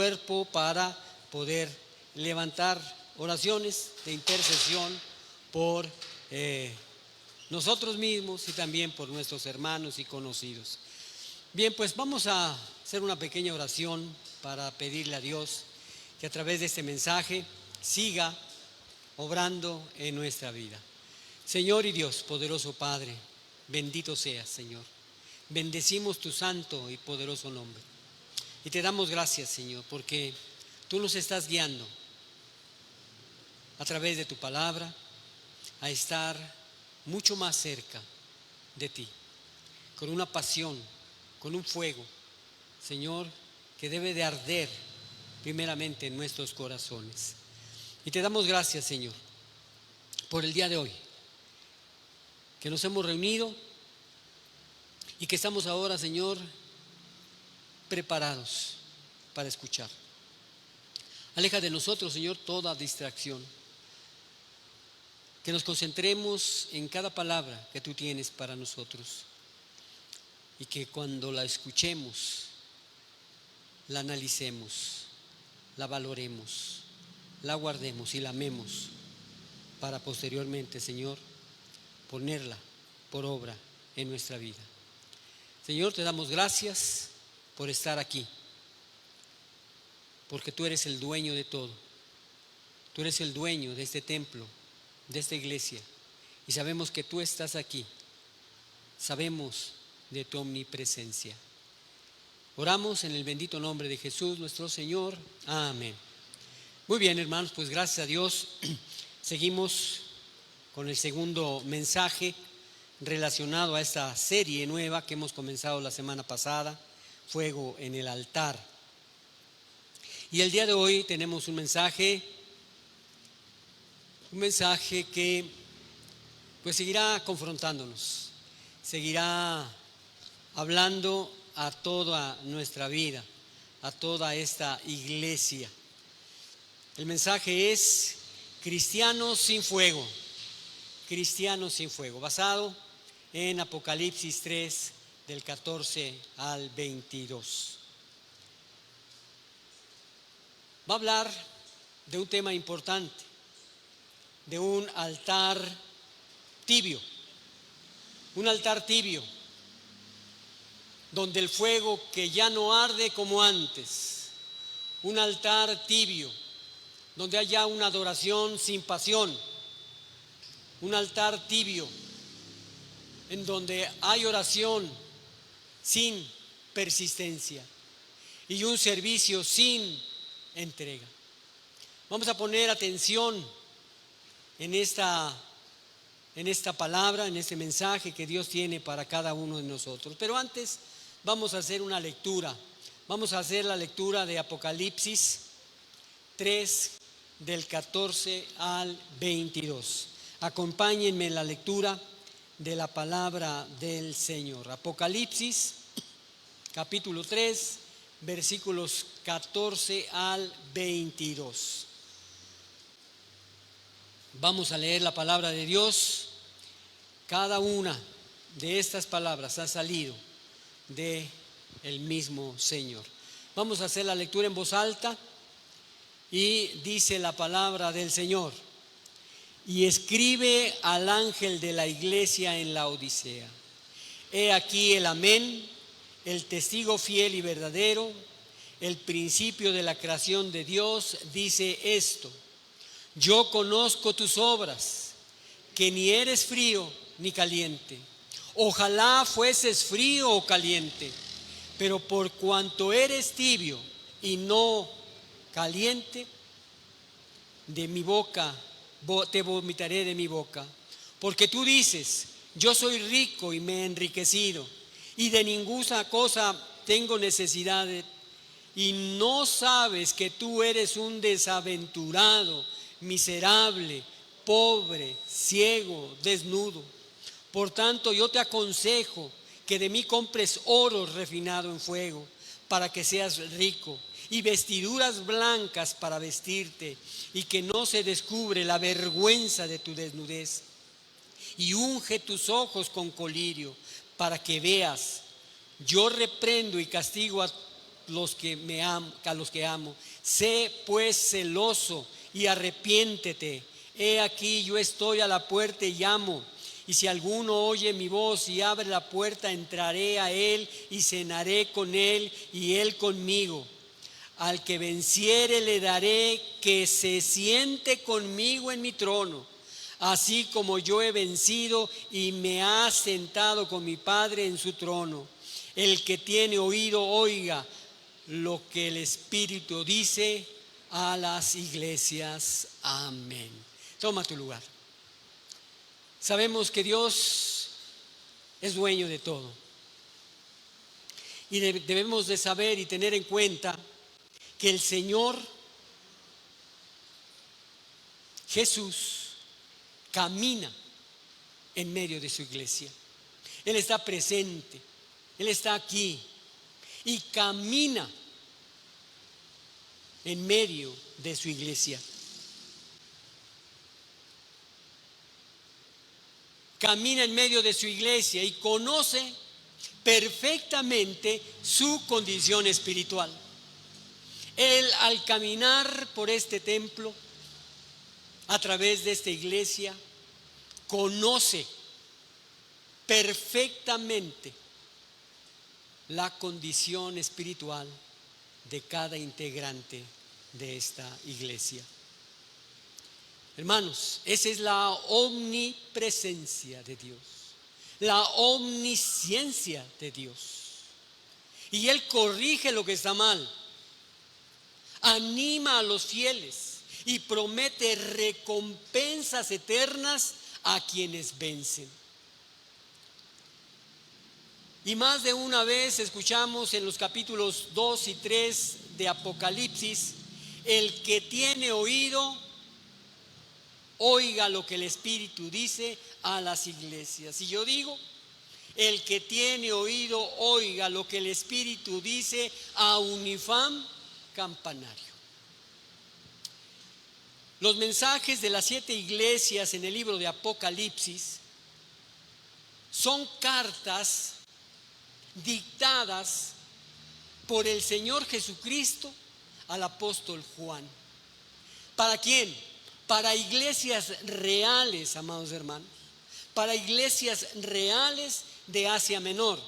cuerpo para poder levantar oraciones de intercesión por nosotros mismos y también por nuestros hermanos y conocidos. Bien, pues vamos a hacer una pequeña oración para pedirle a Dios que a través de este mensaje siga obrando en nuestra vida. Señor y Dios, poderoso Padre, bendito seas, Señor. Bendecimos tu santo y poderoso nombre. Y te damos gracias, Señor, porque tú nos estás guiando a través de tu palabra a estar mucho más cerca de ti, con una pasión, con un fuego, Señor, que debe de arder primeramente en nuestros corazones. Y te damos gracias, Señor, por el día de hoy, que nos hemos reunido y que estamos ahora, Señor, preparados para escuchar. Aleja de nosotros, Señor, toda distracción. Que nos concentremos en cada palabra que tú tienes para nosotros y que cuando la escuchemos, la analicemos, la valoremos, la guardemos y la amemos para posteriormente, Señor, ponerla por obra en nuestra vida. Señor, te damos gracias por estar aquí, porque tú eres el dueño de todo. Tú eres el dueño de este templo, de esta iglesia, y sabemos que tú estás aquí. Sabemos de tu omnipresencia. Oramos en el bendito nombre de Jesús, nuestro Señor. Amén. Muy bien, hermanos, pues gracias a Dios seguimos con el segundo mensaje relacionado a esta serie nueva que hemos comenzado la semana pasada, Fuego en el altar. Y el día de hoy tenemos un mensaje que pues seguirá confrontándonos, seguirá hablando a toda nuestra vida, a toda esta iglesia. El mensaje es Cristianos sin fuego, Cristianos sin fuego, basado en Apocalipsis 3, del 14 al 22. Va a hablar de un tema importante, de un altar tibio, donde el fuego que ya no arde como antes, un altar tibio, donde haya una adoración sin pasión, un altar tibio, en donde hay oración sin persistencia y un servicio sin entrega. Vamos a poner atención en esta palabra, en este mensaje que Dios tiene para cada uno de nosotros. Pero antes vamos a hacer una lectura. Vamos a hacer la lectura de Apocalipsis 3, del 14 al 22. Acompáñenme en la lectura de la palabra del Señor. Apocalipsis, capítulo 3, versículos 14 al 22. Vamos a leer la palabra de Dios. Cada una de estas palabras ha salido de el mismo Señor. Vamos a hacer la lectura en voz alta y dice la palabra del Señor: y escribe al ángel de la iglesia en Laodicea: he aquí el amén, el testigo fiel y verdadero, el principio de la creación de Dios, dice esto: yo conozco tus obras, que ni eres frío ni caliente. Ojalá fueses frío o caliente, pero por cuanto eres tibio y no caliente, de mi boca te vomitaré de mi boca. Porque tú dices: yo soy rico y me he enriquecido, y de ninguna cosa tengo necesidad, y no sabes que tú eres un desaventurado, miserable, pobre, ciego, desnudo. Por tanto, yo te aconsejo que de mí compres oro refinado en fuego, para que seas rico, y vestiduras blancas para vestirte, y que no se descubre la vergüenza de tu desnudez. Y unge tus ojos con colirio, para que veas. Yo reprendo y castigo a a los que amo. Sé pues celoso y arrepiéntete. He aquí yo estoy a la puerta y llamo. Y si alguno oye mi voz y abre la puerta, entraré a él y cenaré con él y él conmigo. Al que venciere le daré que se siente conmigo en mi trono, así como yo he vencido y me ha sentado con mi Padre en su trono. El que tiene oído, oiga lo que el Espíritu dice a las iglesias. Amén. Toma tu lugar. Sabemos que Dios es dueño de todo. Y debemos de saber y tener en cuenta que el Señor Jesús camina en medio de su iglesia. Él está presente, Él está aquí y camina en medio de su iglesia. Camina en medio de su iglesia y conoce perfectamente su condición espiritual. Él, al caminar por este templo, a través de esta iglesia, conoce perfectamente la condición espiritual de cada integrante de esta iglesia. Hermanos, esa es la omnipresencia de Dios, la omnisciencia de Dios. Y Él corrige lo que está mal, anima a los fieles y promete recompensas eternas a quienes vencen. Y más de una vez escuchamos en los capítulos 2 y 3 de Apocalipsis: el que tiene oído, oiga lo que el Espíritu dice a las iglesias. Y yo digo, el que tiene oído, oiga lo que el Espíritu dice a Unifam Campanario. Los mensajes de las 7 iglesias en el libro de Apocalipsis son cartas dictadas por el Señor Jesucristo al apóstol Juan. ¿Para quién? Para iglesias reales, amados hermanos, para iglesias reales de Asia Menor.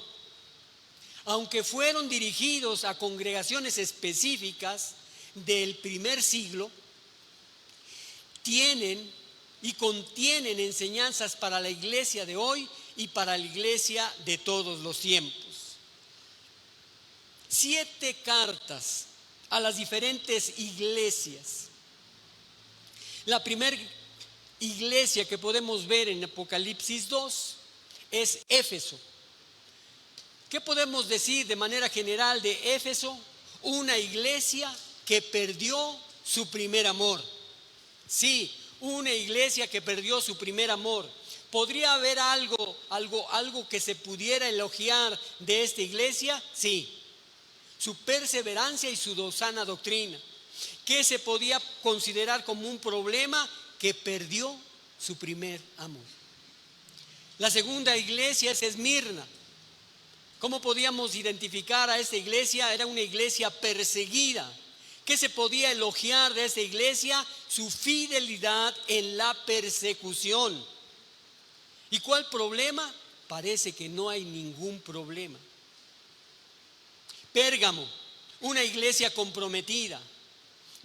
Aunque fueron dirigidos a congregaciones específicas del primer siglo, tienen y contienen enseñanzas para la iglesia de hoy y para la iglesia de todos los tiempos. 7 cartas a las diferentes iglesias. La primera iglesia que podemos ver en Apocalipsis 2 es Éfeso. ¿Qué podemos decir de manera general de Éfeso? Una iglesia que perdió su primer amor. Sí, una iglesia que perdió su primer amor. ¿Podría haber algo que se pudiera elogiar de esta iglesia? Sí, su perseverancia y su sana doctrina. ¿Qué se podía considerar como un problema? Que perdió su primer amor. La segunda iglesia es Esmirna. ¿Cómo podíamos identificar a esta iglesia? Era una iglesia perseguida. ¿Qué se podía elogiar de esta iglesia? Su fidelidad en la persecución. ¿Y cuál problema? Parece que no hay ningún problema. Pérgamo, una iglesia comprometida.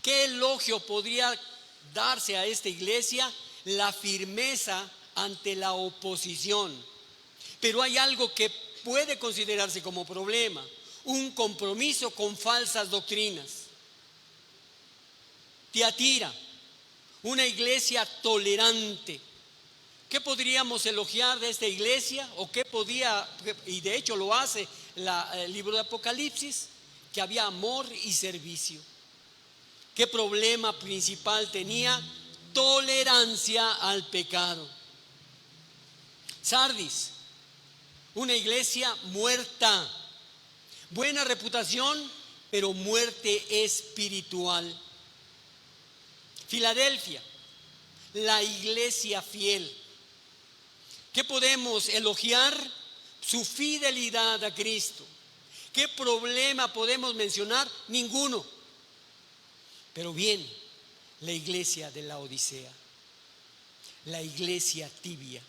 ¿Qué elogio podría darse a esta iglesia? La firmeza ante la oposición. Pero hay algo que puede considerarse como problema: un compromiso con falsas doctrinas. Tiatira, una iglesia tolerante. ¿Qué podríamos elogiar de esta iglesia? ¿O qué podía, y de hecho lo hace el libro de Apocalipsis? Que había amor y servicio. ¿Qué problema principal tenía? Tolerancia al pecado. Sardis, una iglesia muerta. Buena reputación, pero muerte espiritual. Filadelfia, la iglesia fiel. ¿Qué podemos elogiar? Su fidelidad a Cristo. ¿Qué problema podemos mencionar? Ninguno. Pero bien, la iglesia de la Odisea, la iglesia tibia.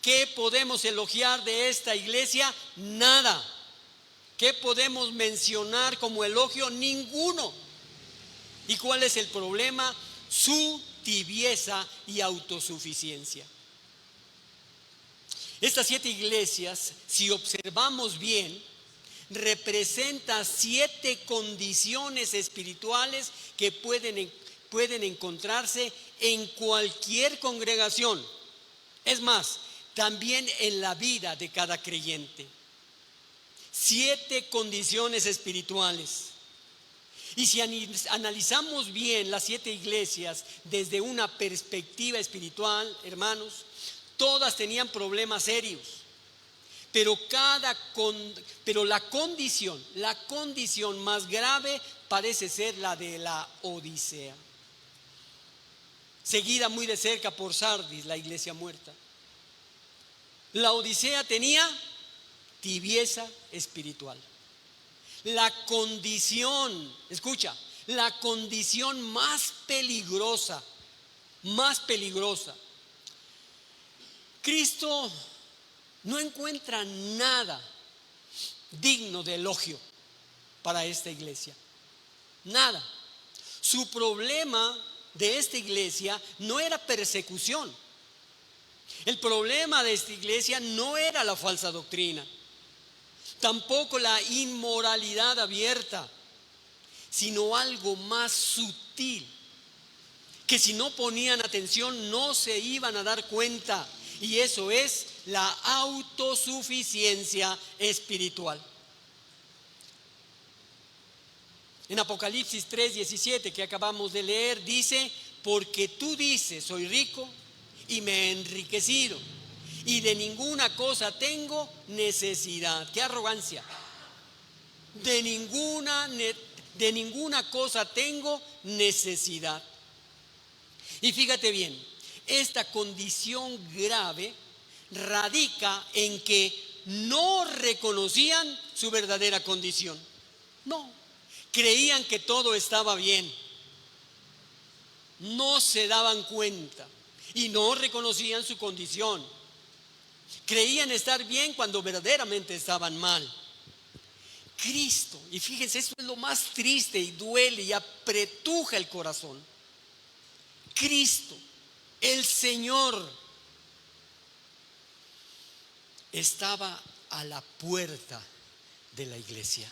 ¿Qué podemos elogiar de esta iglesia? Nada. ¿Qué podemos mencionar como elogio? Ninguno. ¿Y cuál es el problema? Su tibieza y autosuficiencia. Estas 7 iglesias, si observamos bien, representan 7 condiciones espirituales que pueden encontrarse en cualquier congregación. Es más, también en la vida de cada creyente. 7 condiciones espirituales. Y si analizamos bien las 7 iglesias desde una perspectiva espiritual, hermanos, todas tenían problemas serios. Pero la condición más grave parece ser la de la Odisea. Seguida muy de cerca por Sardis, la iglesia muerta. La Odisea tenía tibieza espiritual. La condición, escucha, la condición más peligrosa. Cristo no encuentra nada digno de elogio para esta iglesia. Nada. Su problema de esta iglesia no era persecución. El problema de esta iglesia no era la falsa doctrina, tampoco la inmoralidad abierta, sino algo más sutil, que si no ponían atención no se iban a dar cuenta, y eso es la autosuficiencia espiritual. En Apocalipsis 3:17 que acabamos de leer dice: porque tú dices, soy rico y me he enriquecido, y de ninguna cosa tengo necesidad. ¡Qué arrogancia! De ninguna cosa tengo necesidad. Y fíjate bien, esta condición grave radica en que no reconocían su verdadera condición. No, creían que todo estaba bien. No se daban cuenta y no reconocían su condición. Creían estar bien cuando verdaderamente estaban mal. Cristo, y fíjense, esto es lo más triste y duele y apretuja el corazón. Cristo, el Señor, estaba a la puerta de la iglesia.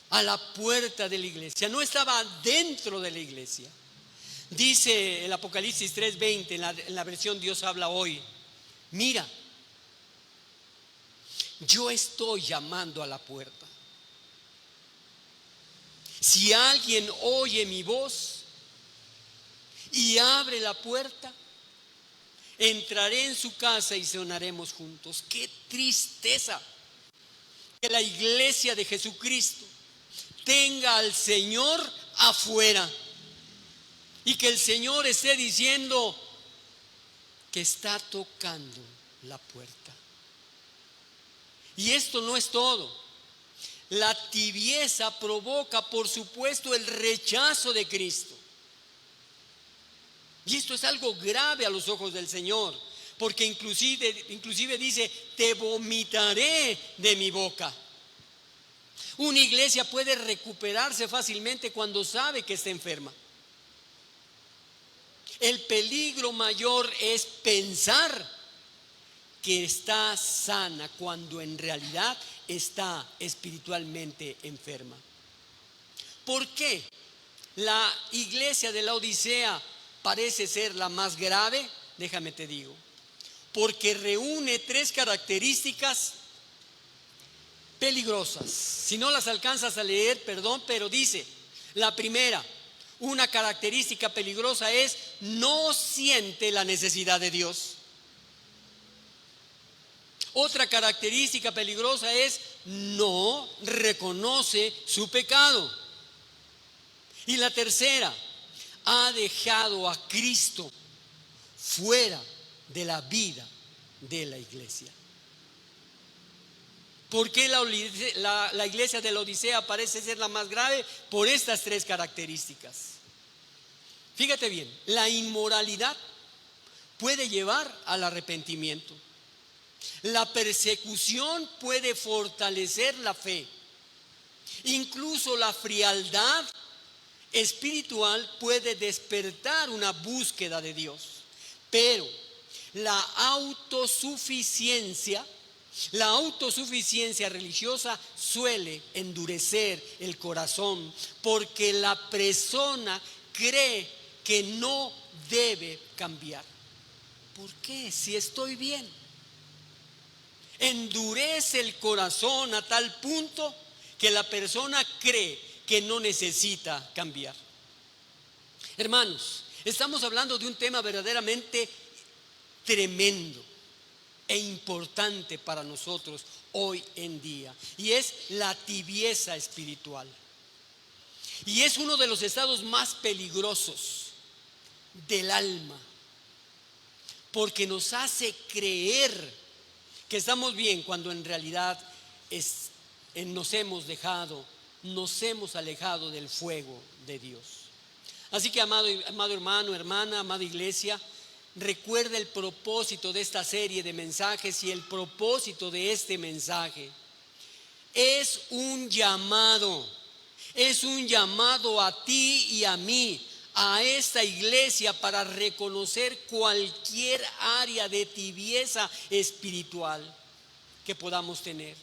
A la puerta de la iglesia, no estaba dentro de la iglesia. Dice el Apocalipsis 3:20 en la versión Dios habla hoy: mira, yo estoy llamando a la puerta. Si alguien oye mi voz y abre la puerta, entraré en su casa y cenaremos juntos. ¡Qué tristeza! Que la iglesia de Jesucristo tenga al Señor afuera y que el Señor esté diciendo que está tocando la puerta. Y esto no es todo. La tibieza provoca, por supuesto, el rechazo de Cristo. Y esto es algo grave a los ojos del Señor, porque inclusive dice: te vomitaré de mi boca. Una iglesia puede recuperarse fácilmente cuando sabe que está enferma. El peligro mayor es pensar que está sana cuando en realidad está espiritualmente enferma. ¿Por qué la iglesia de la Odisea parece ser la más grave? Déjame te digo. Porque reúne 3 características peligrosas. Si no las alcanzas a leer, perdón, pero dice: la primera, una característica peligrosa es: no siente la necesidad de Dios. Otra característica peligrosa es: no reconoce su pecado. Y la tercera, ha dejado a Cristo fuera de la vida de la iglesia. ¿Por qué la iglesia de la Odisea parece ser la más grave? Por estas tres características. Fíjate bien, la inmoralidad puede llevar al arrepentimiento. La persecución puede fortalecer la fe. Incluso la frialdad espiritual puede despertar una búsqueda de Dios. Pero la autosuficiencia religiosa suele endurecer el corazón porque la persona cree que no debe cambiar. ¿Por qué? Si estoy bien. Endurece el corazón a tal punto que la persona cree que no necesita cambiar. Hermanos, estamos hablando de un tema verdaderamente tremendo e importante para nosotros hoy en día, y es la tibieza espiritual. Y es uno de los estados más peligrosos del alma, porque nos hace creer que estamos bien cuando en realidad nos hemos alejado del fuego de Dios. Así que amado hermano, hermana, amada iglesia, recuerda el propósito de esta serie de mensajes, y el propósito de este mensaje es un llamado a ti y a mí, a esta iglesia, para reconocer cualquier área de tibieza espiritual que podamos tener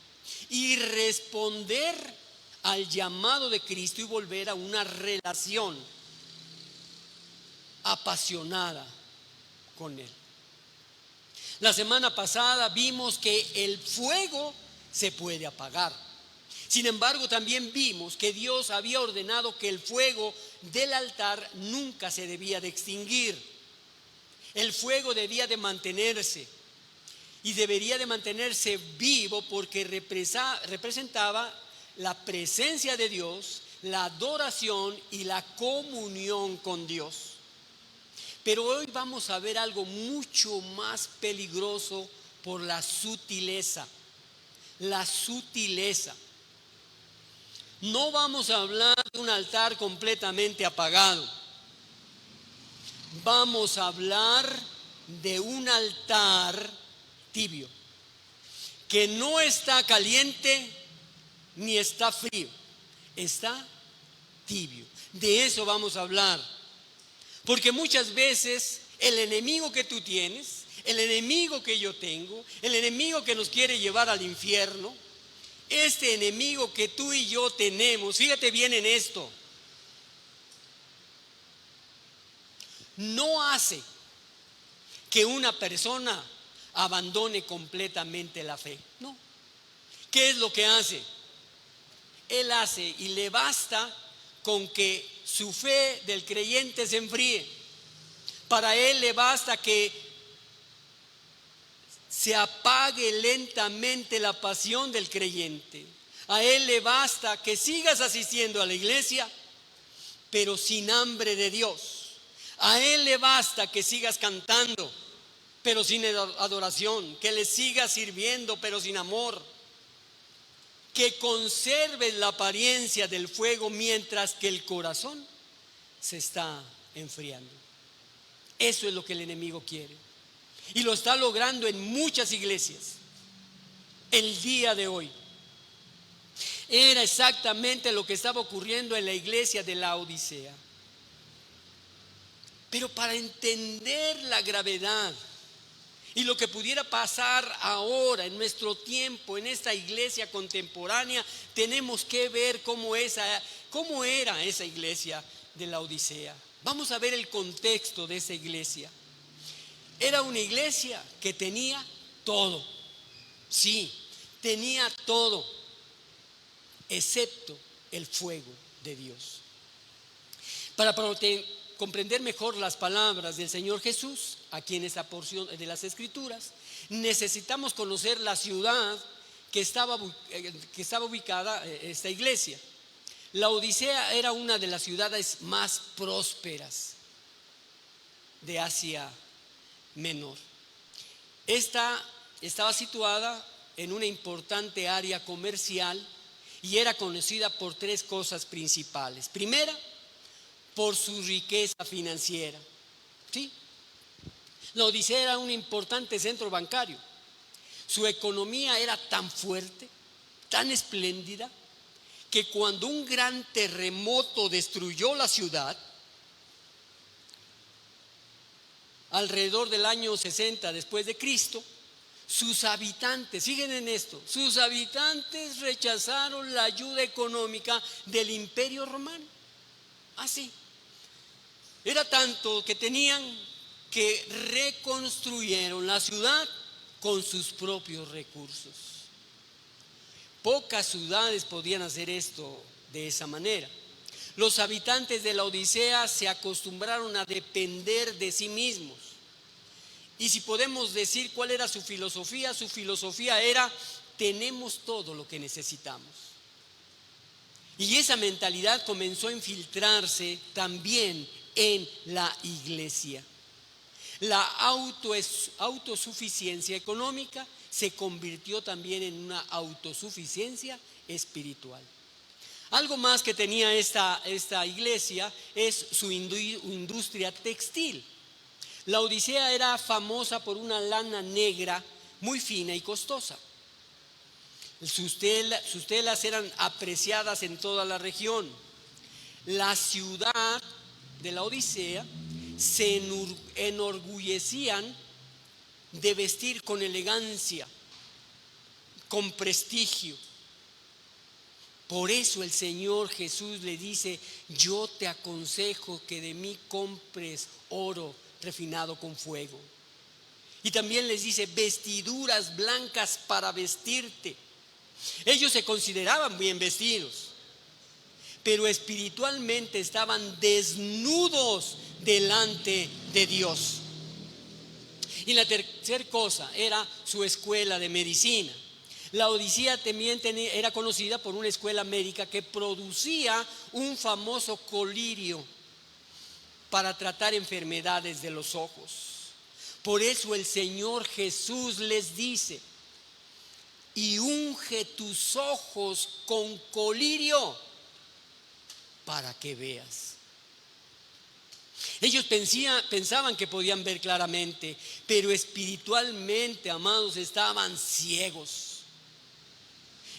y responder al llamado de Cristo y volver a una relación apasionada con Él. La semana pasada vimos que el fuego se puede apagar. Sin embargo, también vimos que Dios había ordenado que el fuego del altar nunca se debía de extinguir. El fuego debía de mantenerse, y debería de mantenerse vivo, porque representaba la presencia de Dios, la adoración y la comunión con Dios. Pero hoy vamos a ver algo mucho más peligroso por la sutileza. La sutileza. No vamos a hablar de un altar completamente apagado. Vamos a hablar de un altar tibio, que no está caliente ni está frío, está tibio. De eso vamos a hablar. Porque muchas veces el enemigo que tú tienes, el enemigo que yo tengo, el enemigo que nos quiere llevar al infierno, este enemigo que tú y yo tenemos, fíjate bien en esto, no hace que una persona abandone completamente la fe. No. ¿Qué es lo que hace? Él hace, y le basta con que su fe del creyente se enfríe. Para él le basta que se apague lentamente la pasión del creyente. A él le basta que sigas asistiendo a la iglesia, pero sin hambre de Dios. A él le basta que sigas cantando, pero sin adoración, que le sigas sirviendo, pero sin amor, que conserves la apariencia del fuego mientras que el corazón se está enfriando. Eso es lo que el enemigo quiere, y lo está logrando en muchas iglesias el día de hoy. Era exactamente lo que estaba ocurriendo en la iglesia de la Odisea. Pero para entender la gravedad y lo que pudiera pasar ahora en nuestro tiempo, en esta iglesia contemporánea, tenemos que ver cómo era esa iglesia de la Odisea. Vamos a ver el contexto de esa iglesia. Era una iglesia que tenía todo. Sí, tenía todo, excepto el fuego de Dios. Para comprender mejor las palabras del Señor Jesús aquí en esta porción de las Escrituras, necesitamos conocer la ciudad que estaba ubicada esta iglesia. La Odisea era una de las ciudades más prósperas de Asia Menor. Esta estaba situada en una importante área comercial y era conocida por tres cosas principales. Primera, por su riqueza financiera. ¿Sí? La Odisea era un importante centro bancario. Su economía era tan fuerte, tan espléndida, que cuando un gran terremoto destruyó la ciudad, alrededor del año 60 después de Cristo, sus habitantes, fíjense en esto, sus habitantes rechazaron la ayuda económica del Imperio Romano. Así. Era tanto que tenían que reconstruyeron la ciudad con sus propios recursos. Pocas ciudades podían hacer esto de esa manera. Los habitantes de la Odisea se acostumbraron a depender de sí mismos. Y si podemos decir cuál era su filosofía era: tenemos todo lo que necesitamos. Y esa mentalidad comenzó a infiltrarse también en la iglesia. La autosuficiencia económica se convirtió también en una autosuficiencia espiritual. Algo más que tenía esta iglesia es su industria textil. La Odisea era famosa por una lana negra muy fina y costosa. Sus telas eran apreciadas en toda la región. La ciudad de la Odisea se enorgullecían de vestir con elegancia, con prestigio. Por eso el Señor Jesús le dice: yo te aconsejo que de mí compres oro refinado con fuego. Y también les dice: vestiduras blancas para vestirte. Ellos se consideraban bien vestidos, pero espiritualmente estaban desnudos delante de Dios. Y la tercera cosa era su escuela de medicina. La Odisea también era conocida por una escuela médica que producía un famoso colirio para tratar enfermedades de los ojos. Por eso el Señor Jesús les dice: y unge tus ojos con colirio para que veas. Ellos pensaban que podían ver claramente, pero espiritualmente, amados, estaban ciegos.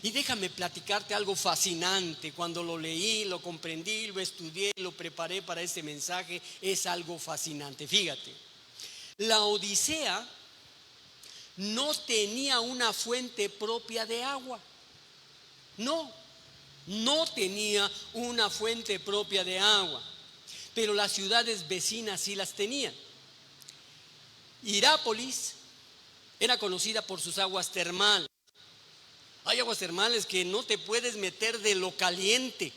Y déjame platicarte algo fascinante. Cuando lo leí, lo comprendí, lo estudié, lo preparé para este mensaje, es algo fascinante. Fíjate, la Odisea no tenía una fuente propia de agua. No tenía una fuente propia de agua, pero las ciudades vecinas sí las tenían. Hirápolis era conocida por sus aguas termales. Hay aguas termales que no te puedes meter de lo caliente.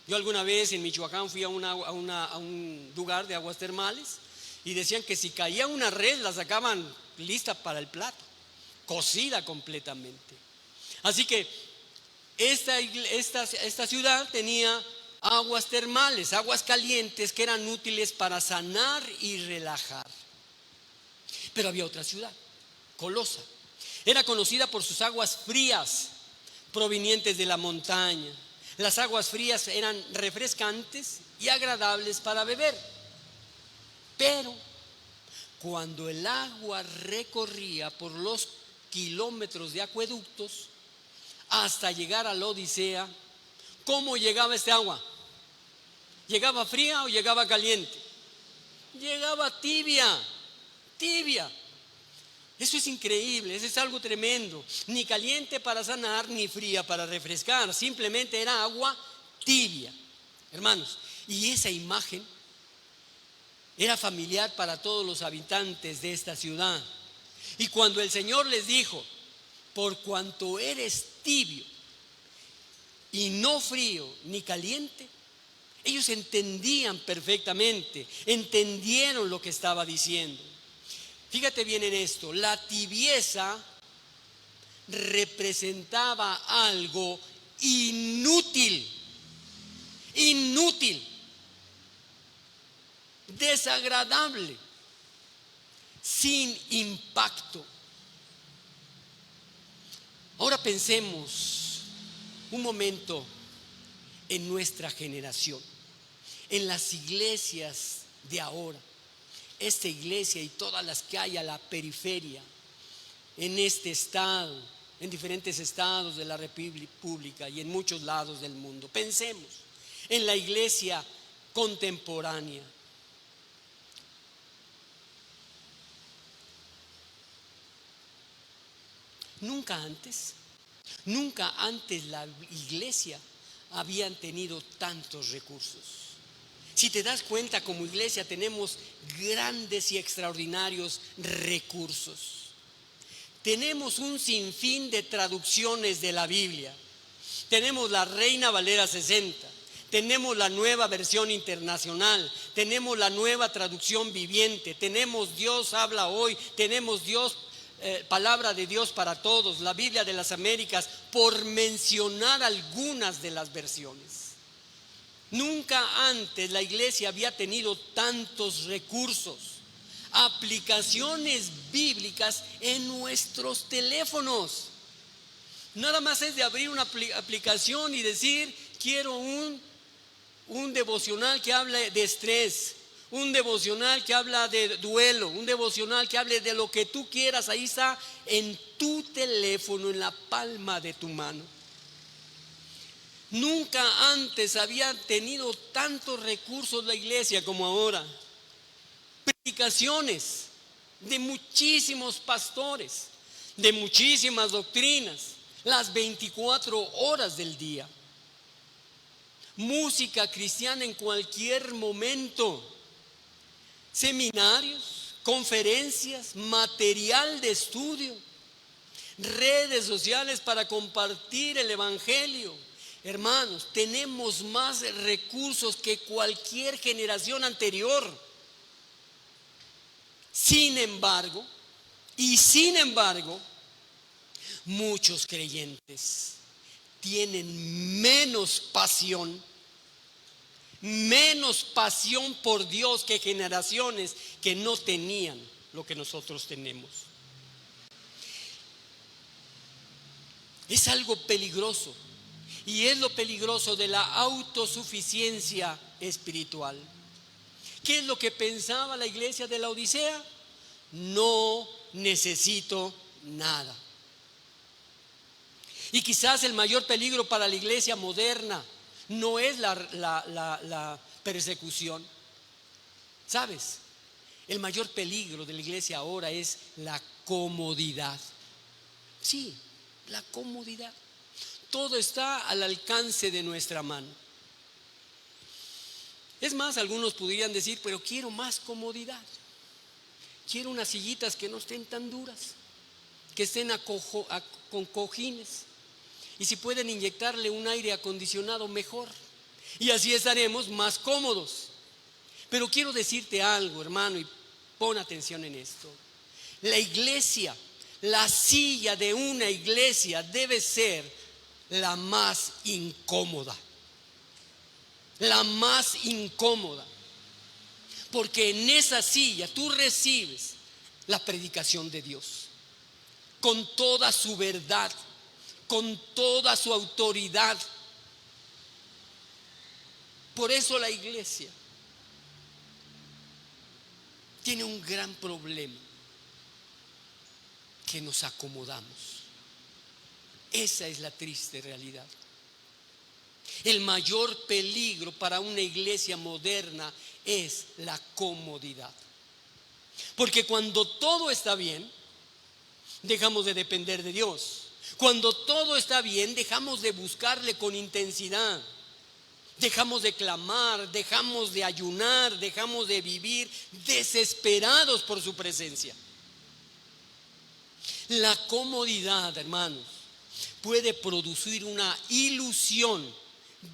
Yo alguna vez en Michoacán fui a un lugar de aguas termales y decían que si caía una red la sacaban lista para el plato, cocida completamente. Así que esta ciudad tenía aguas termales, aguas calientes que eran útiles para sanar y relajar. Pero había otra ciudad, Colosa. Era conocida por sus aguas frías provenientes de la montaña. Las aguas frías eran refrescantes y agradables para beber. Pero cuando el agua recorría por los kilómetros de acueductos hasta llegar a la Odisea, ¿cómo llegaba este agua? ¿Llegaba fría o llegaba caliente? Llegaba tibia. Eso es increíble, eso es algo tremendo. Ni caliente para sanar, ni fría para refrescar. Simplemente era agua tibia, hermanos. Y esa imagen era familiar para todos los habitantes de esta ciudad. Y cuando el Señor les dijo: por cuanto eres tibio y no frío ni caliente, ellos entendían perfectamente, entendieron lo que estaba diciendo. Fíjate bien en esto: la tibieza representaba algo inútil, desagradable, sin impacto. Ahora pensemos un momento en nuestra generación, en las iglesias de ahora, esta iglesia y todas las que hay a la periferia, en este estado, en diferentes estados de la República y en muchos lados del mundo. Pensemos en la iglesia contemporánea. Nunca antes la iglesia habían tenido tantos recursos. Si te das cuenta, como iglesia tenemos grandes y extraordinarios recursos. Tenemos un sinfín de traducciones de la Biblia. Tenemos la Reina Valera 60, tenemos la Nueva Versión Internacional, tenemos la Nueva Traducción Viviente, tenemos Dios habla hoy, tenemos Palabra de Dios para todos, la Biblia de las Américas, por mencionar algunas de las versiones. Nunca antes la iglesia había tenido tantos recursos, aplicaciones bíblicas en nuestros teléfonos. Nada más es de abrir una aplicación y decir: quiero un devocional que hable de estrés, un devocional que habla de duelo, un devocional que hable de lo que tú quieras. Ahí está en tu teléfono, en la palma de tu mano. Nunca antes había tenido tantos recursos la iglesia como ahora. Predicaciones de muchísimos pastores, de muchísimas doctrinas, las 24 horas del día. Música cristiana en cualquier momento. Seminarios, conferencias, material de estudio, redes sociales para compartir el evangelio. Hermanos, tenemos más recursos que cualquier generación anterior. Sin embargo, muchos creyentes tienen menos pasión por Dios que generaciones que no tenían lo que nosotros tenemos. Es algo peligroso, y es lo peligroso de la autosuficiencia espiritual. ¿Qué es lo que pensaba la iglesia de la Odisea? No necesito nada. Y quizás el mayor peligro para la iglesia moderna no es la persecución. ¿Sabes? El mayor peligro de la iglesia ahora es la comodidad. Sí, la comodidad. Todo está al alcance de nuestra mano. Es más, algunos podrían decir: pero quiero más comodidad. Quiero unas sillitas que no estén tan duras, que estén con cojines. Y si pueden inyectarle un aire acondicionado, mejor. Y así estaremos más cómodos. Pero quiero decirte algo, hermano, y pon atención en esto. La iglesia, la silla de una iglesia debe ser la más incómoda. La más incómoda. Porque en esa silla tú recibes la predicación de Dios con toda su verdad, con toda su autoridad. Por eso la iglesia tiene un gran problema: que nos acomodamos. Esa es la triste realidad. El mayor peligro para una iglesia moderna es la comodidad. Porque cuando todo está bien, dejamos de depender de Dios. Cuando todo está bien, dejamos de buscarle con intensidad. Dejamos de clamar, dejamos de ayunar, dejamos de vivir desesperados por su presencia. La comodidad, hermanos, puede producir una ilusión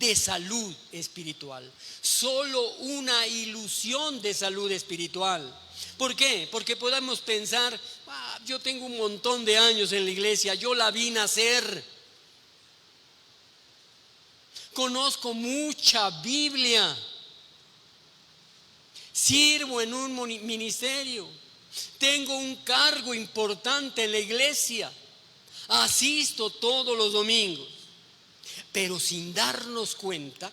de salud espiritual. Solo una ilusión de salud espiritual. ¿Por qué? Porque podemos pensar: yo tengo un montón de años en la iglesia, yo la vi nacer, conozco mucha Biblia, sirvo en un ministerio, tengo un cargo importante en la iglesia. asisto todos los domingos, pero sin darnos cuenta,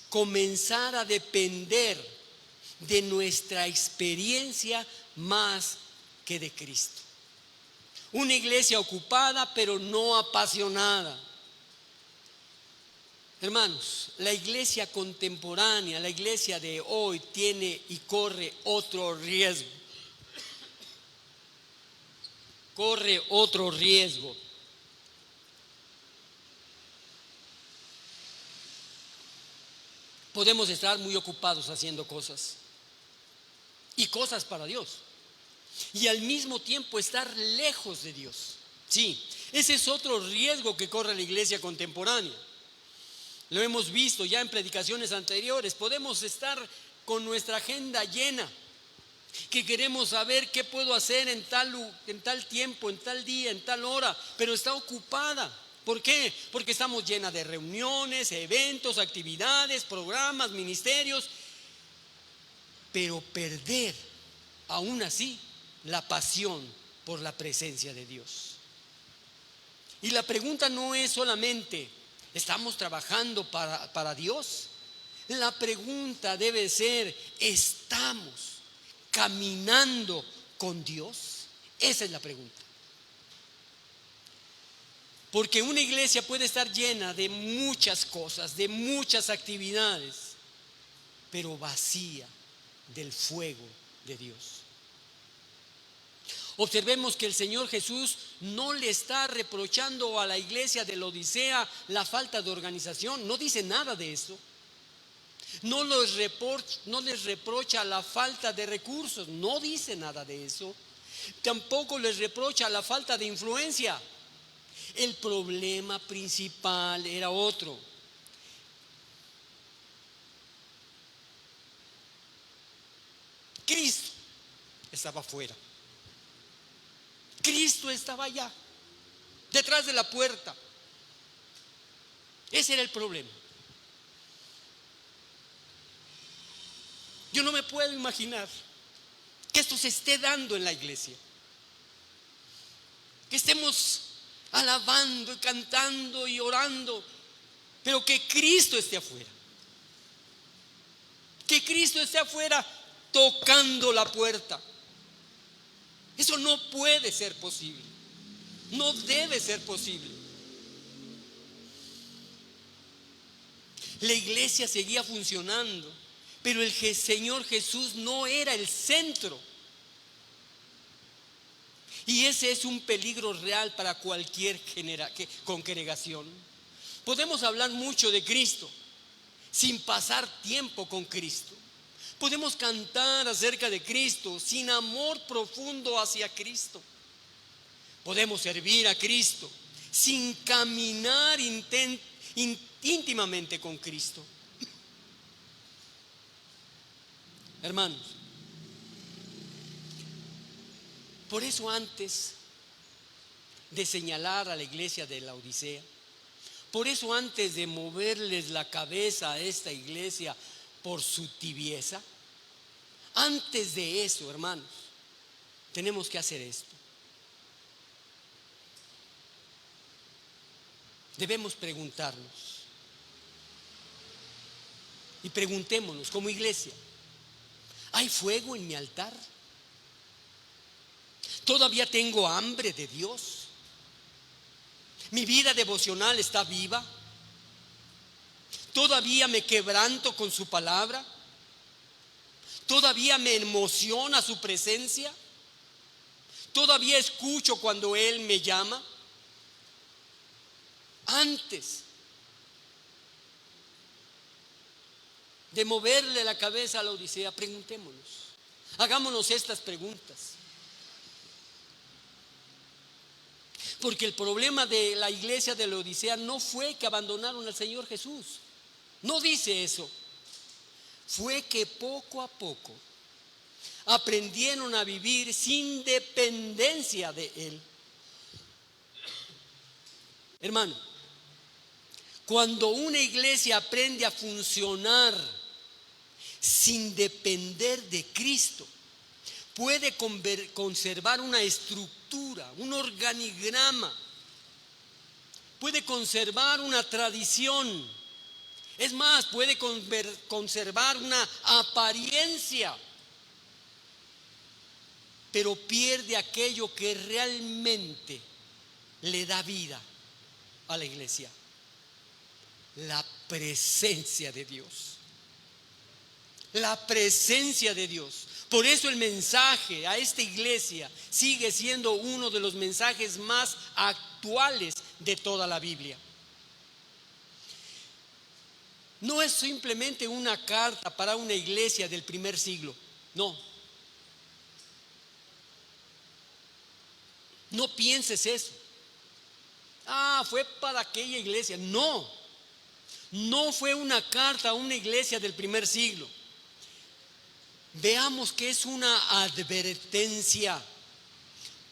comenzar a depender de nuestra experiencia más que de Cristo. Una iglesia ocupada pero no apasionada. Hermanos, la iglesia contemporánea, la iglesia de hoy tiene y corre otro riesgo. Corre otro riesgo. Podemos estar muy ocupados haciendo cosas y cosas para Dios, y al mismo tiempo estar lejos de Dios. Sí, ese es otro riesgo que corre la iglesia contemporánea. Lo hemos visto ya en predicaciones anteriores. Podemos estar con nuestra agenda llena, que queremos saber qué puedo hacer en tal tiempo, en tal día, en tal hora, pero está ocupada. ¿Por qué? Porque estamos llenas de reuniones, eventos, actividades, programas, ministerios, pero perder aún así la pasión por la presencia de Dios. Y la pregunta no es solamente, ¿estamos trabajando para Dios? La pregunta debe ser, ¿estamos caminando con Dios? Esa es la pregunta. Porque una iglesia puede estar llena de muchas cosas, de muchas actividades, pero vacía del fuego de Dios. Observemos que el Señor Jesús no le está reprochando a la iglesia de la Odisea la falta de organización. No dice nada de eso. No les reprocha la falta de recursos. No dice nada de eso. Tampoco les reprocha la falta de influencia. El problema principal era otro. Cristo estaba afuera. Cristo estaba allá, detrás de la puerta. Ese era el problema. Yo no me puedo imaginar que esto se esté dando en la iglesia, que estemos alabando y cantando y orando, pero que Cristo esté afuera. Que Cristo esté afuera tocando la puerta. Eso no puede ser posible. No debe ser posible. La iglesia seguía funcionando, pero el Señor Jesús no era el centro. Y ese es un peligro real para cualquier congregación. Podemos hablar mucho de Cristo sin pasar tiempo con Cristo. Podemos cantar acerca de Cristo sin amor profundo hacia Cristo. Podemos servir a Cristo sin caminar íntimamente con Cristo. Hermanos, por eso antes de señalar a la iglesia de la Odisea, por eso antes de moverles la cabeza a esta iglesia por su tibieza, antes de eso, hermanos, tenemos que hacer esto. Debemos preguntarnos y preguntémonos como iglesia: ¿hay fuego en mi altar? ¿Todavía tengo hambre de Dios? ¿Mi vida devocional está viva? ¿Todavía me quebranto con su palabra? ¿Todavía me emociona su presencia? ¿Todavía escucho cuando Él me llama? Antes de moverle la cabeza a la Odisea, preguntémonos, hagámonos estas preguntas. Porque el problema de la iglesia de la Odisea no fue que abandonaron al Señor Jesús. No dice eso. Fue que poco a poco aprendieron a vivir sin dependencia de Él. Hermano, cuando una iglesia aprende a funcionar sin depender de Cristo, puede conservar una estructura, un organigrama, puede conservar una tradición, es más, puede conservar una apariencia, pero pierde aquello que realmente le da vida a la iglesia: la presencia de Dios. La presencia de Dios. Por eso el mensaje a esta iglesia sigue siendo uno de los mensajes más actuales de toda la Biblia. No es simplemente una carta para una iglesia del primer siglo, no. No pienses eso. Fue para aquella iglesia. No, no fue una carta a una iglesia del primer siglo. Veamos que es una advertencia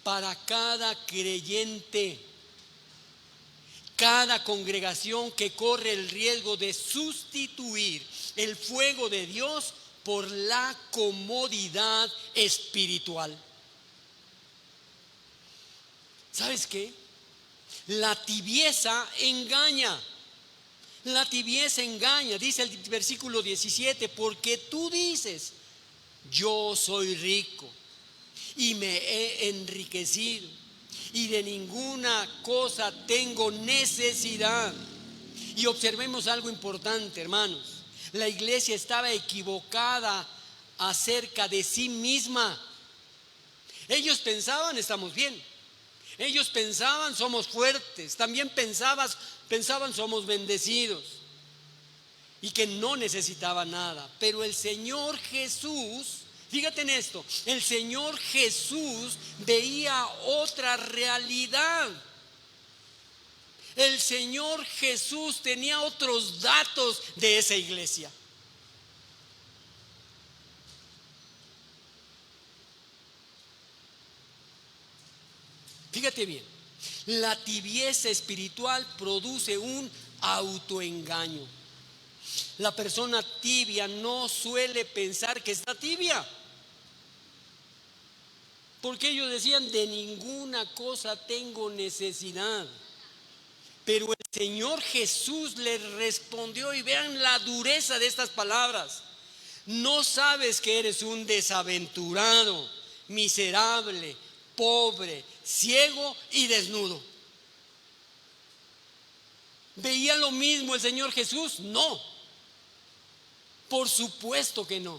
para cada creyente, cada congregación que corre el riesgo de sustituir el fuego de Dios por la comodidad espiritual. ¿Sabes qué? La tibieza engaña. La tibieza engaña. Dice el versículo 17: porque tú dices: yo soy rico y me he enriquecido y de ninguna cosa tengo necesidad. Y observemos algo importante, hermanos. La iglesia estaba equivocada acerca de sí misma. Ellos pensaban: estamos bien. Ellos pensaban: somos fuertes. También pensaban: somos bendecidos y que no necesitaba nada. Pero el Señor Jesús, fíjate en esto, el Señor Jesús veía otra realidad. El Señor Jesús tenía otros datos de esa iglesia. Fíjate bien, la tibieza espiritual produce un autoengaño. La persona tibia no suele pensar que está tibia, porque ellos decían: de ninguna cosa tengo necesidad. Pero el Señor Jesús les respondió, y vean la dureza de estas palabras: ¿no sabes que eres un desaventurado, miserable, pobre, ciego y desnudo? ¿Veía lo mismo el Señor Jesús? No, por supuesto que no.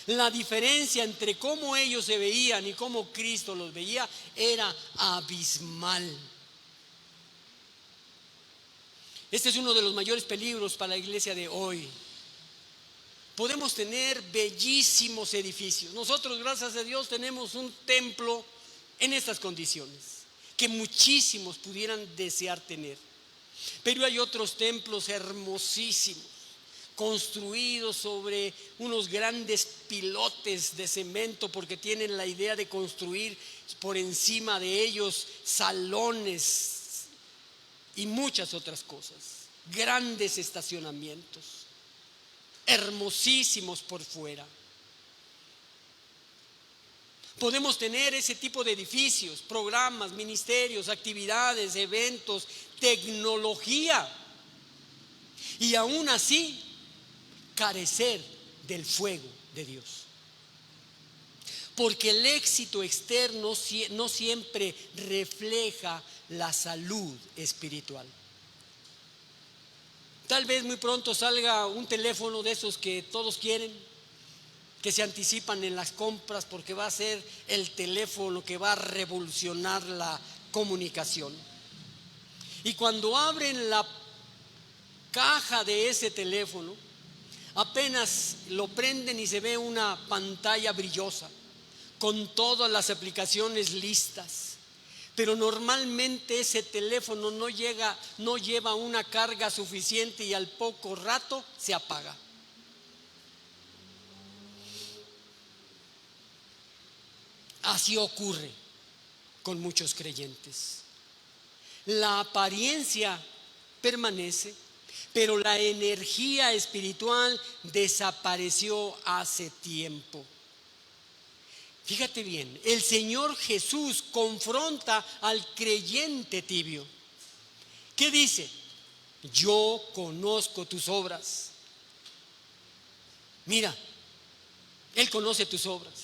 La diferencia entre cómo ellos se veían y cómo Cristo los veía era abismal. Este es uno de los mayores peligros para la iglesia de hoy. Podemos tener bellísimos edificios. Nosotros, gracias a Dios, tenemos un templo en estas condiciones que muchísimos pudieran desear tener. Pero hay otros templos hermosísimos, construidos sobre unos grandes pilotes de cemento, porque tienen la idea de construir por encima de ellos salones y muchas otras cosas. Grandes estacionamientos, hermosísimos por fuera. Podemos tener ese tipo de edificios, programas, ministerios, actividades, eventos, tecnología, y aún así carecer del fuego de Dios. Porque el éxito externo no siempre refleja la salud espiritual. Tal vez muy pronto salga un teléfono de esos que todos quieren, que se anticipan en las compras, porque va a ser el teléfono que va a revolucionar la comunicación. Y cuando abren la caja de ese teléfono, apenas lo prenden y se ve una pantalla brillosa con todas las aplicaciones listas. Pero normalmente ese teléfono no lleva una carga suficiente y al poco rato se apaga. Así ocurre con muchos creyentes. La apariencia permanece, pero la energía espiritual desapareció hace tiempo. Fíjate bien, el Señor Jesús confronta al creyente tibio. ¿Qué dice? Yo conozco tus obras. Mira, Él conoce tus obras.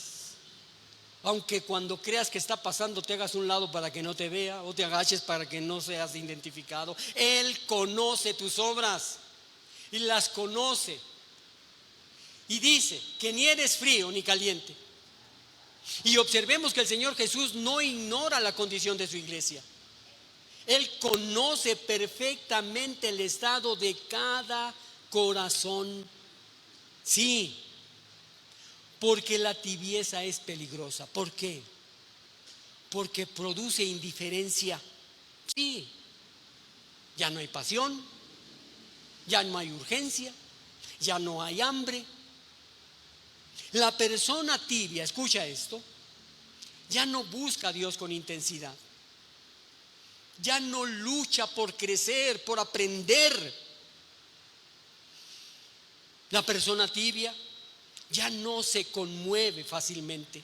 Aunque cuando creas que está pasando te hagas un lado para que no te vea o te agaches para que no seas identificado. Él conoce tus obras y las conoce. Y dice que ni eres frío ni caliente. Y observemos que el Señor Jesús no ignora la condición de su iglesia. Él conoce perfectamente el estado de cada corazón. Sí, porque la tibieza es peligrosa. ¿Por qué? Porque produce indiferencia. Sí, ya no hay pasión, ya no hay urgencia, ya no hay hambre. La persona tibia, escucha esto, ya no busca a Dios con intensidad. Ya no lucha por crecer, por aprender. La persona tibia ya no se conmueve fácilmente.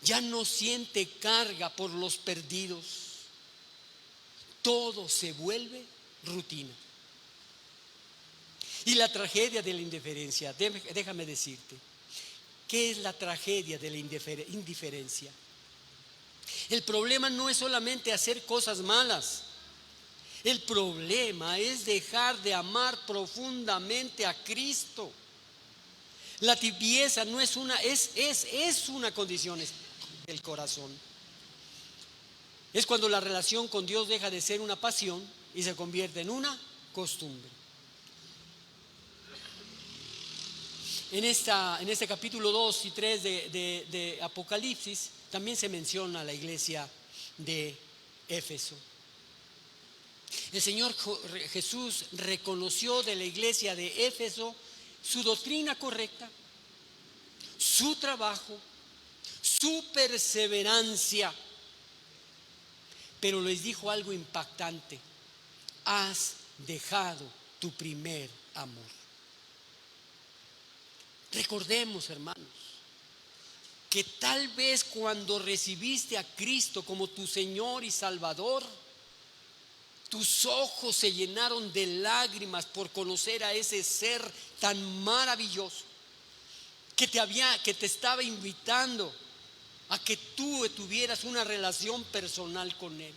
Ya no siente carga por los perdidos. Todo se vuelve rutina. Y la tragedia de la indiferencia, déjame decirte, ¿qué es la tragedia de la indiferencia? El problema no es solamente hacer cosas malas. El problema es dejar de amar profundamente a Cristo. La tibieza no es una condición del corazón. Es cuando la relación con Dios deja de ser una pasión y se convierte en una costumbre. En este capítulo 2 y 3 de Apocalipsis también se menciona la iglesia de Éfeso. El Señor Jesús reconoció de la iglesia de Éfeso su doctrina correcta, su trabajo, su perseverancia, pero les dijo algo impactante: has dejado tu primer amor. Recordemos, hermanos, que tal vez cuando recibiste a Cristo como tu Señor y Salvador, tus ojos se llenaron de lágrimas por conocer a ese ser tan maravilloso que te estaba invitando a que tú tuvieras una relación personal con Él.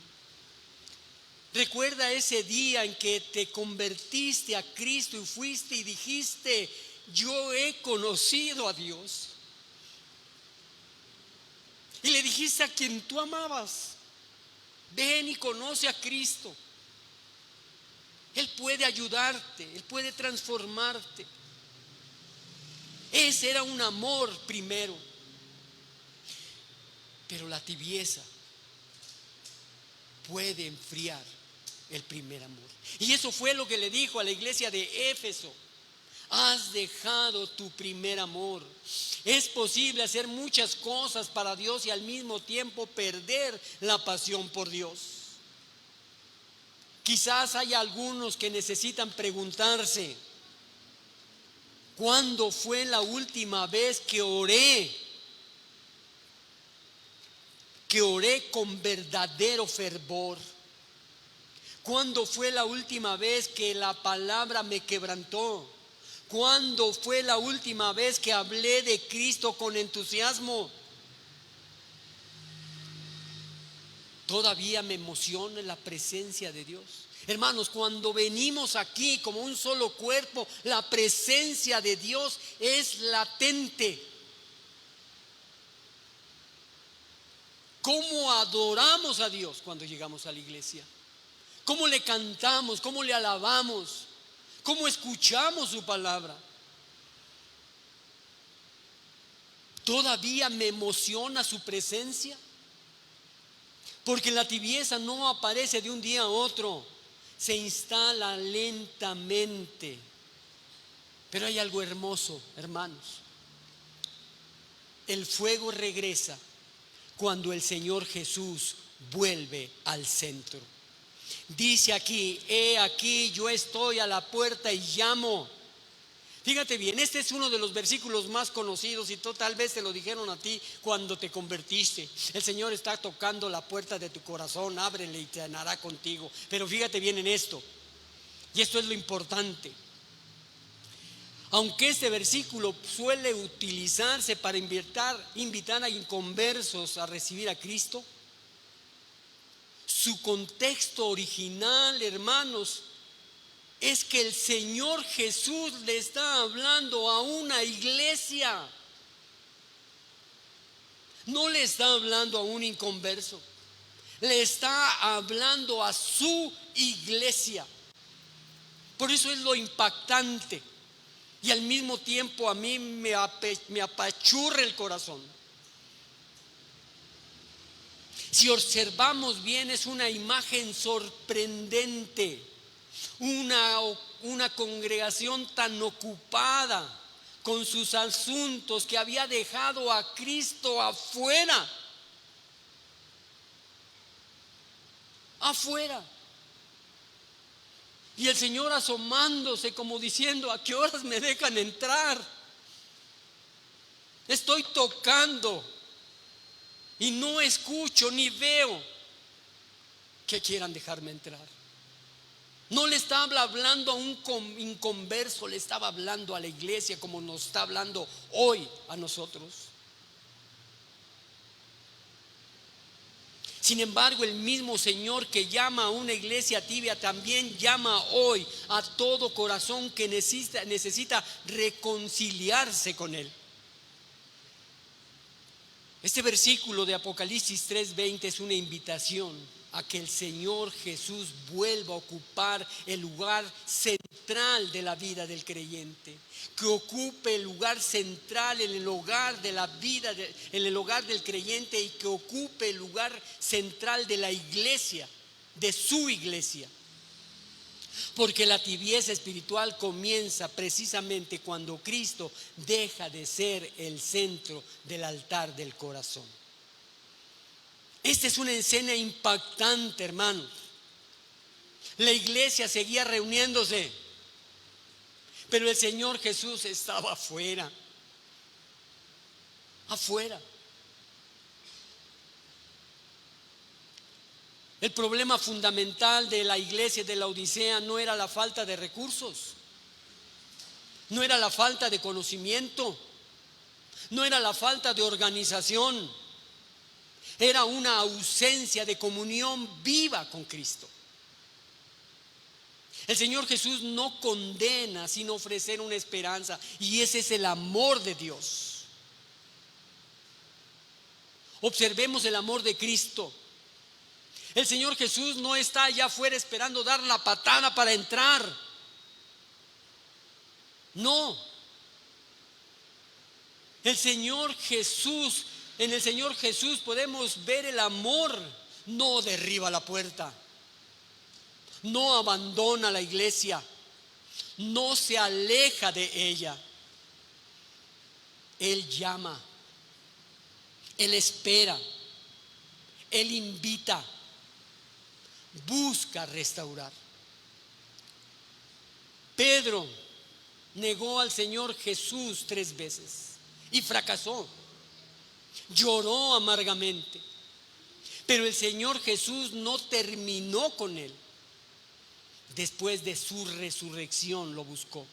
Recuerda ese día en que te convertiste a Cristo y fuiste y dijiste: yo he conocido a Dios. Y le dijiste a quien tú amabas: ven y conoce a Cristo. Él puede ayudarte, Él puede transformarte. Ese era un amor primero. Pero la tibieza puede enfriar el primer amor. Y eso fue lo que le dijo a la iglesia de Éfeso: has dejado tu primer amor. Es posible hacer muchas cosas para Dios y al mismo tiempo perder la pasión por Dios. Quizás hay algunos que necesitan preguntarse: ¿cuándo fue la última vez que oré con verdadero fervor? ¿Cuándo fue la última vez que la palabra me quebrantó? ¿Cuándo fue la última vez que hablé de Cristo con entusiasmo? Todavía me emociona la presencia de Dios. Hermanos, cuando venimos aquí como un solo cuerpo, la presencia de Dios es latente. ¿Cómo adoramos a Dios cuando llegamos a la iglesia? ¿Cómo le cantamos? ¿Cómo le alabamos? ¿Cómo escuchamos su palabra? ¿Todavía me emociona su presencia? Porque la tibieza no aparece de un día a otro, se instala lentamente. Pero hay algo hermoso, hermanos. El fuego regresa cuando el Señor Jesús vuelve al centro. Dice aquí: he aquí, yo estoy a la puerta y llamo. Fíjate bien, este es uno de los versículos más conocidos y tal vez te lo dijeron a ti cuando te convertiste. El Señor está tocando la puerta de tu corazón, ábrele y te cenará contigo. Pero fíjate bien en esto, y esto es lo importante. Aunque este versículo suele utilizarse para invitar a inconversos a recibir a Cristo, su contexto original, hermanos, es que el Señor Jesús le está hablando a una iglesia. No le está hablando a un inconverso, le está hablando a su iglesia. Por eso es lo impactante y al mismo tiempo a mí me apachurra el corazón. Si observamos bien, es una imagen sorprendente. Una congregación tan ocupada con sus asuntos que había dejado a Cristo afuera. Y el Señor asomándose como diciendo: ¿a qué horas me dejan entrar? Estoy tocando y no escucho ni veo que quieran dejarme entrar. No le estaba hablando a un inconverso, le estaba hablando a la iglesia como nos está hablando hoy a nosotros. Sin embargo, el mismo Señor que llama a una iglesia tibia también llama hoy a todo corazón que necesita reconciliarse con Él. Este versículo de Apocalipsis 3:20 es una invitación a que el Señor Jesús vuelva a ocupar el lugar central de la vida del creyente, que ocupe el lugar central en el hogar de la vida, en el hogar del creyente, y que ocupe el lugar central de la iglesia, de su iglesia. Porque la tibieza espiritual comienza precisamente cuando Cristo deja de ser el centro del altar del corazón. Esta es una escena impactante, hermanos. La iglesia seguía reuniéndose, pero el Señor Jesús estaba afuera. El problema fundamental de la iglesia de la Odisea no era la falta de recursos, no era la falta de conocimiento, no era la falta de organización. Era una ausencia de comunión viva con Cristo. El Señor Jesús no condena, sino ofrecer una esperanza, y ese es el amor de Dios. Observemos el amor de Cristo. El Señor Jesús no está allá afuera esperando dar la patada para entrar. No. En el Señor Jesús podemos ver el amor. No derriba la puerta, no abandona la iglesia, no se aleja de ella. Él llama, Él espera, Él invita, busca restaurar. Pedro negó al Señor Jesús 3 veces y fracasó. Lloró amargamente, pero el Señor Jesús no terminó con él. Después de su resurrección lo buscó,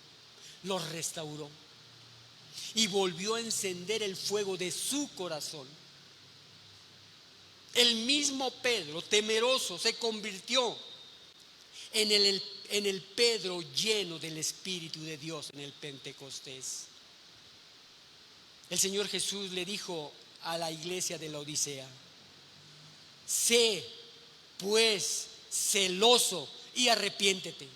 lo restauró y volvió a encender el fuego de su corazón. El mismo Pedro, temeroso, se convirtió en el Pedro lleno del Espíritu de Dios en el Pentecostés. El Señor Jesús le dijo a la iglesia de la Odisea: sé pues celoso y arrepiéntete.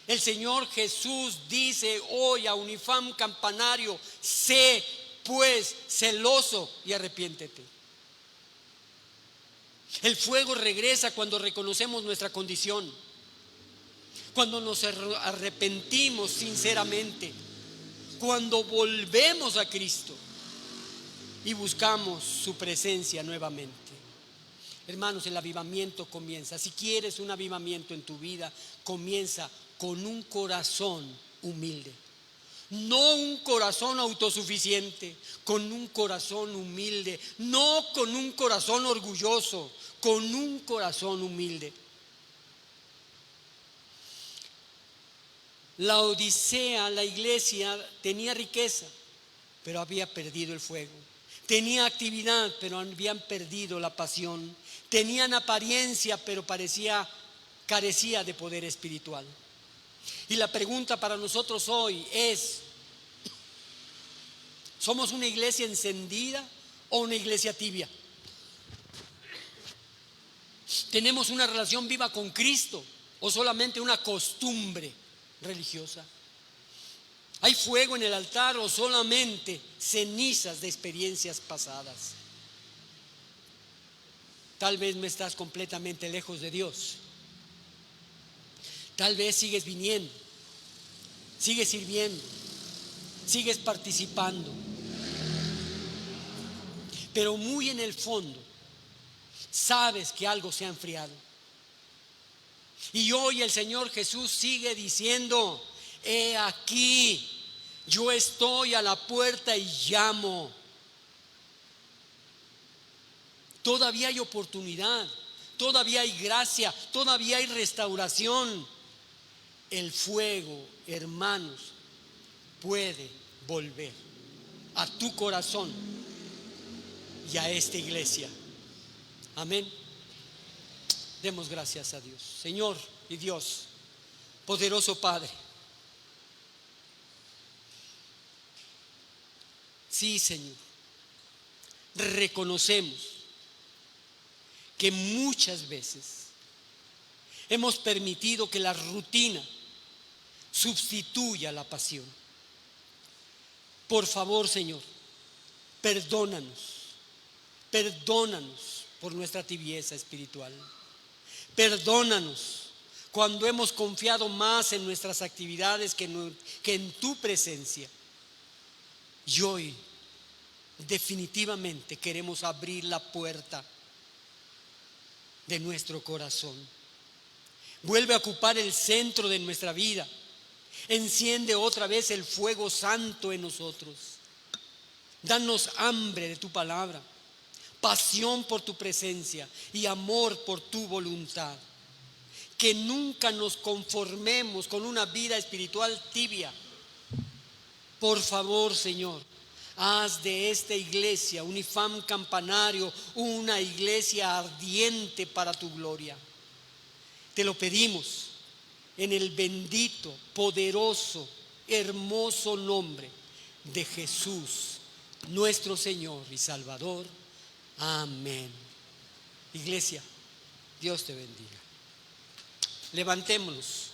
El Señor Jesús dice hoy a Unifam Campanario: sé pues celoso y arrepiéntete. El fuego regresa cuando reconocemos nuestra condición, cuando nos arrepentimos sinceramente, cuando volvemos a Cristo y buscamos su presencia nuevamente. Hermanos, el avivamiento comienza. Si quieres un avivamiento en tu vida, comienza con un corazón humilde. No un corazón autosuficiente, con un corazón humilde, no con un corazón orgulloso, con un corazón humilde. La Odisea, la iglesia, tenía riqueza, pero había perdido el fuego. Tenía actividad, pero habían perdido la pasión. Tenían apariencia, pero carecía de poder espiritual. Y la pregunta para nosotros hoy es: ¿somos una iglesia encendida o una iglesia tibia? ¿Tenemos una relación viva con Cristo o solamente una costumbre religiosa? ¿Hay fuego en el altar o solamente cenizas de experiencias pasadas? Tal vez no estás completamente lejos de Dios. Tal vez sigues viniendo, sigues sirviendo, sigues participando, pero muy en el fondo sabes que algo se ha enfriado. Y hoy el Señor Jesús sigue diciendo: he aquí, yo estoy a la puerta y llamo. Todavía hay oportunidad, todavía hay gracia, todavía hay restauración. El fuego, hermanos, puede volver a tu corazón y a esta iglesia. Amén. Demos gracias a Dios. Señor y Dios, poderoso Padre, sí, Señor, reconocemos que muchas veces hemos permitido que la rutina sustituya la pasión. Por favor, Señor, perdónanos por nuestra tibieza espiritual. Perdónanos cuando hemos confiado más en nuestras actividades que en tu presencia. Y hoy definitivamente queremos abrir la puerta de nuestro corazón. Vuelve a ocupar el centro de nuestra vida. Enciende otra vez el fuego santo en nosotros. Danos hambre de tu palabra, pasión por tu presencia y amor por tu voluntad. Que nunca nos conformemos con una vida espiritual tibia. Por favor, Señor, haz de esta iglesia, Unifam Campanario, una iglesia ardiente para tu gloria. Te lo pedimos en el bendito, poderoso, hermoso nombre de Jesús, nuestro Señor y Salvador. Amén. Iglesia, Dios te bendiga. Levantémonos.